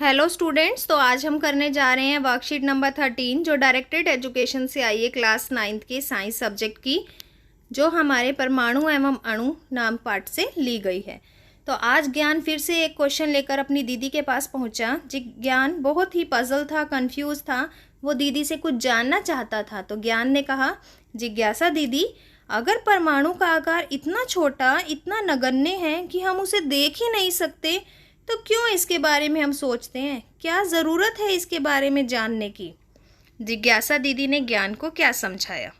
Hello students, तो आज हम करने जा रहे हैं वर्कशीट नंबर 13 जो डायरेक्टेड एजुकेशन से आई है क्लास 9th के साइंस सब्जेक्ट की, जो हमारे परमाणु एवं अणु नाम पाठ से ली गई है। तो आज ज्ञान फिर से एक क्वेश्चन लेकर अपनी दीदी के पास पहुंचा। ज्ञान बहुत ही पजल था, कंफ्यूज था, वो दीदी से कुछ जानना चाहता था। तो ज्ञान ने कहा, जिज्ञासा दीदी, अगर परमाणु का आकार इतना छोटा, इतना नगण्य है कि हम उसे देख ही नहीं सकते, तो क्यों इसके बारे में हम सोचते हैं? क्या ज़रूरत है इसके बारे में जानने की? जिज्ञासा दीदी ने ज्ञान को क्या समझाया?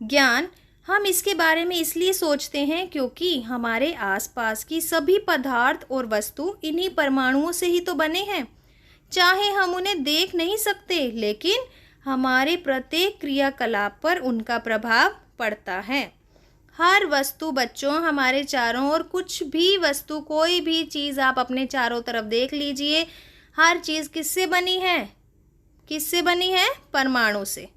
ज्ञान, हम इसके बारे में इसलिए सोचते हैं क्योंकि हमारे आसपास की सभी पदार्थ और वस्तु इन्हीं परमाणुओं से ही तो बने हैं। चाहे हम उन्हें देख नहीं सकते, लेकिन हमारे प्रत्येक क्रियाकलाप पर उनका प्रभाव पड़ता है। हर वस्तु बच्चों हमारे चारों ओर, कुछ भी वस्तु, कोई भी चीज़ आप अपने चारों तरफ देख लीजिए, हर चीज़ किससे बनी है? किससे बनी है? परमाणु से।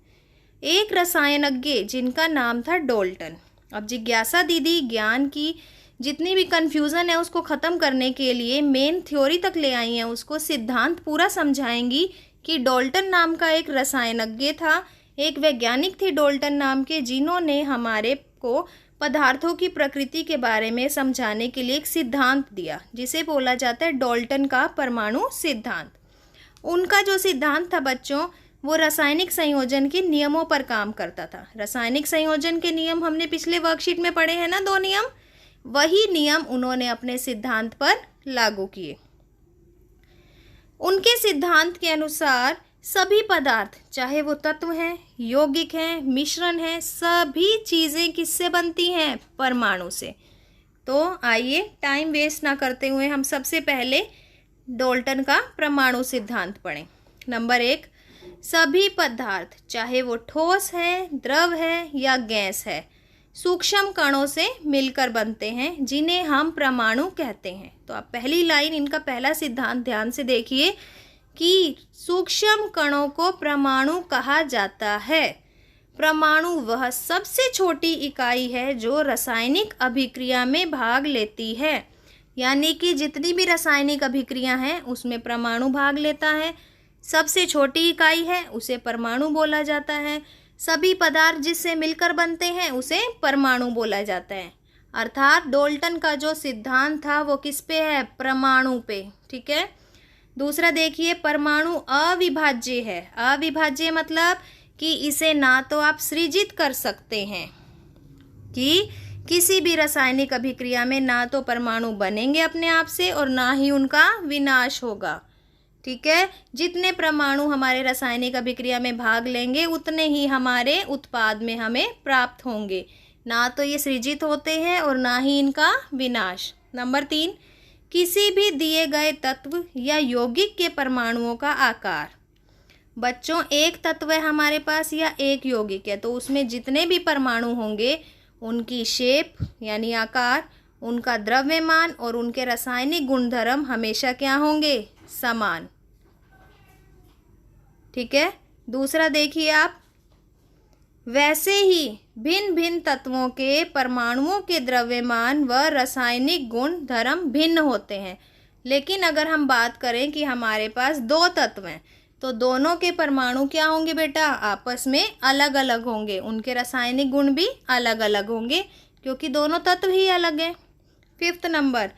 एक रसायनज्ञ जिनका नाम था डाल्टन। अब जिज्ञासा दीदी ज्ञान की जितनी भी कन्फ्यूज़न है उसको ख़त्म करने के लिए मेन थ्योरी तक ले आई हैं, उसको सिद्धांत पूरा समझाएंगी कि डाल्टन नाम का एक रसायनज्ञ था, एक वैज्ञानिक थे डाल्टन नाम के, जिन्होंने हमारे को पदार्थों की प्रकृति के बारे में समझाने के लिए एक सिद्धांत दिया, जिसे बोला जाता है डाल्टन का परमाणु सिद्धांत। उनका जो सिद्धांत था बच्चों, वो रासायनिक संयोजन के नियमों पर काम करता था। रासायनिक संयोजन के नियम हमने पिछले वर्कशीट में पढ़े हैं ना, 2 नियम, वही नियम उन्होंने अपने सिद्धांत पर लागू किए। उनके सिद्धांत के अनुसार सभी पदार्थ, चाहे वो तत्व हैं, यौगिक हैं, मिश्रण हैं, सभी चीज़ें किससे बनती हैं? परमाणु से। तो आइए टाइम वेस्ट ना करते हुए हम सबसे पहले डाल्टन का परमाणु सिद्धांत पढ़ें। नंबर 1, सभी पदार्थ, चाहे वो ठोस है, द्रव है या गैस है, सूक्ष्म कणों से मिलकर बनते हैं, जिन्हें हम परमाणु कहते हैं। तो आप पहली लाइन, इनका पहला सिद्धांत ध्यान से देखिए कि सूक्ष्म कणों को परमाणु कहा जाता है। परमाणु वह सबसे छोटी इकाई है जो रासायनिक अभिक्रिया में भाग लेती है, यानी कि जितनी भी रासायनिक अभिक्रिया हैं उसमें परमाणु भाग लेता है। सबसे छोटी इकाई है उसे परमाणु बोला जाता है। सभी पदार्थ जिससे मिलकर बनते हैं उसे परमाणु बोला जाता है। अर्थात डाल्टन का जो सिद्धांत था वो किस पे है? परमाणु पे। ठीक है। दूसरा देखिए, परमाणु अविभाज्य है। अविभाज्य मतलब कि इसे ना तो आप सृजित कर सकते हैं, कि किसी भी रासायनिक अभिक्रिया में ना तो परमाणु बनेंगे अपने आप से और ना ही उनका विनाश होगा। ठीक है। जितने परमाणु हमारे रासायनिक अभिक्रिया में भाग लेंगे उतने ही हमारे उत्पाद में हमें प्राप्त होंगे। ना तो ये सृजित होते हैं और ना ही इनका विनाश। नंबर 3, किसी भी दिए गए तत्व या यौगिक के परमाणुओं का आकार। बच्चों, एक तत्व है हमारे पास या एक यौगिक है, तो उसमें जितने भी परमाणु होंगे उनकी शेप यानी आकार, उनका द्रव्यमान और उनके रासायनिक गुणधर्म हमेशा क्या होंगे? समान। ठीक है। दूसरा देखिए आप, वैसे ही भिन्न भिन्न तत्वों के परमाणुओं के द्रव्यमान व रासायनिक गुण धर्म भिन्न होते हैं। लेकिन अगर हम बात करें कि हमारे पास 2 तत्व हैं, तो दोनों के परमाणु क्या होंगे बेटा? आपस में अलग अलग होंगे, उनके रासायनिक गुण भी अलग अलग होंगे, क्योंकि दोनों तत्व ही अलग हैं। 5th नंबर,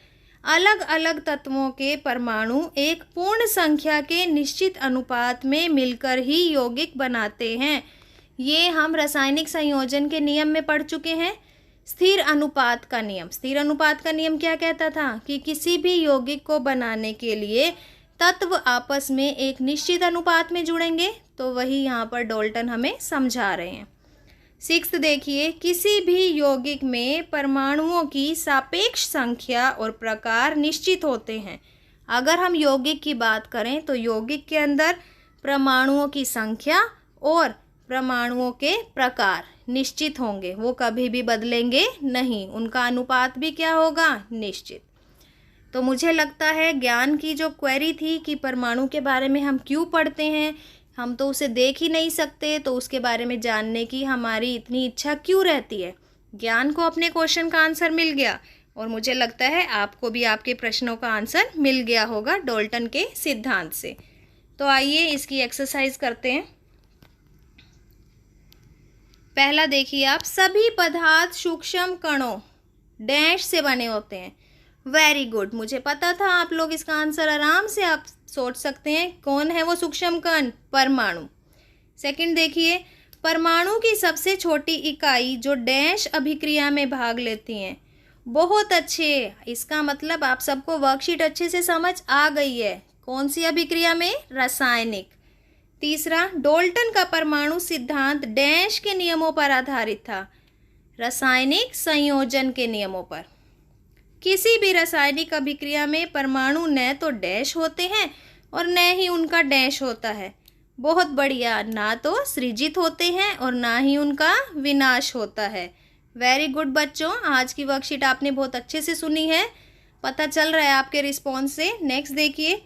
अलग अलग तत्वों के परमाणु एक पूर्ण संख्या के निश्चित अनुपात में मिलकर ही यौगिक बनाते हैं। ये हम रासायनिक संयोजन के नियम में पढ़ चुके हैं। स्थिर अनुपात का नियम। स्थिर अनुपात का नियम क्या कहता था? कि किसी भी यौगिक को बनाने के लिए तत्व आपस में एक निश्चित अनुपात में जुड़ेंगे। तो वही यहाँ पर डाल्टन हमें समझा रहे हैं। 6th देखिए, किसी भी यौगिक में परमाणुओं की सापेक्ष संख्या और प्रकार निश्चित होते हैं। अगर हम यौगिक की बात करें तो यौगिक के अंदर परमाणुओं की संख्या और परमाणुओं के प्रकार निश्चित होंगे, वो कभी भी बदलेंगे नहीं, उनका अनुपात भी क्या होगा? निश्चित। तो मुझे लगता है ज्ञान की जो क्वेरी थी कि परमाणु के बारे में हम क्यों पढ़ते हैं, हम तो उसे देख ही नहीं सकते, तो उसके बारे में जानने की हमारी इतनी इच्छा क्यों रहती है, ज्ञान को अपने क्वेश्चन का आंसर मिल गया। और मुझे लगता है आपको भी आपके प्रश्नों का आंसर मिल गया होगा डाल्टन के सिद्धांत से। तो आइए इसकी एक्सरसाइज करते हैं। पहला देखिए आप, सभी पदार्थ सूक्ष्म कणों डैश से बने होते हैं। वेरी गुड, मुझे पता था आप लोग इसका आंसर आराम से आप सोच सकते हैं। कौन है वो सूक्ष्म कण? परमाणु। सेकंड देखिए, परमाणु की सबसे छोटी इकाई जो डैश अभिक्रिया में भाग लेती हैं। बहुत अच्छे, इसका मतलब आप सबको वर्कशीट अच्छे से समझ आ गई है। कौन सी अभिक्रिया में? रासायनिक। तीसरा, डाल्टन का परमाणु सिद्धांत डैश के नियमों पर आधारित था। रासायनिक संयोजन के नियमों पर। किसी भी रासायनिक अभिक्रिया में परमाणु न तो डैश होते हैं और न ही उनका डैश होता है। बहुत बढ़िया, ना तो सृजित होते हैं और ना ही उनका विनाश होता है। वेरी गुड बच्चों, आज की वर्कशीट आपने बहुत अच्छे से सुनी है, पता चल रहा है आपके रिस्पॉन्स से। नेक्स्ट देखिए,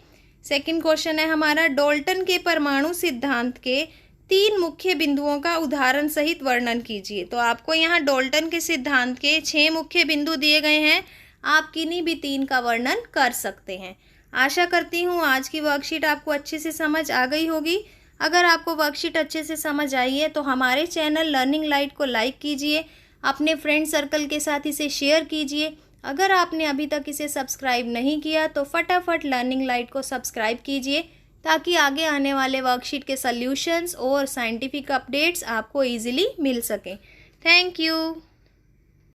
सेकंड क्वेश्चन है हमारा, डाल्टन के परमाणु सिद्धांत के 3 मुख्य बिंदुओं का उदाहरण सहित वर्णन कीजिए। तो आपको यहाँ डाल्टन के सिद्धांत के 6 मुख्य बिंदु दिए गए हैं, आप किन्हीं भी 3 का वर्णन कर सकते हैं। आशा करती हूँ आज की वर्कशीट आपको अच्छे से समझ आ गई होगी। अगर आपको वर्कशीट अच्छे से समझ आई है तो हमारे चैनल लर्निंग लाइट को लाइक कीजिए, अपने फ्रेंड सर्कल के साथ इसे शेयर कीजिए। अगर आपने अभी तक इसे सब्सक्राइब नहीं किया तो फटाफट लर्निंग लाइट को सब्सक्राइब कीजिए, ताकि आगे आने वाले वर्कशीट के सॉल्यूशंस और साइंटिफिक अपडेट्स आपको इजीली मिल सकें। Thank you.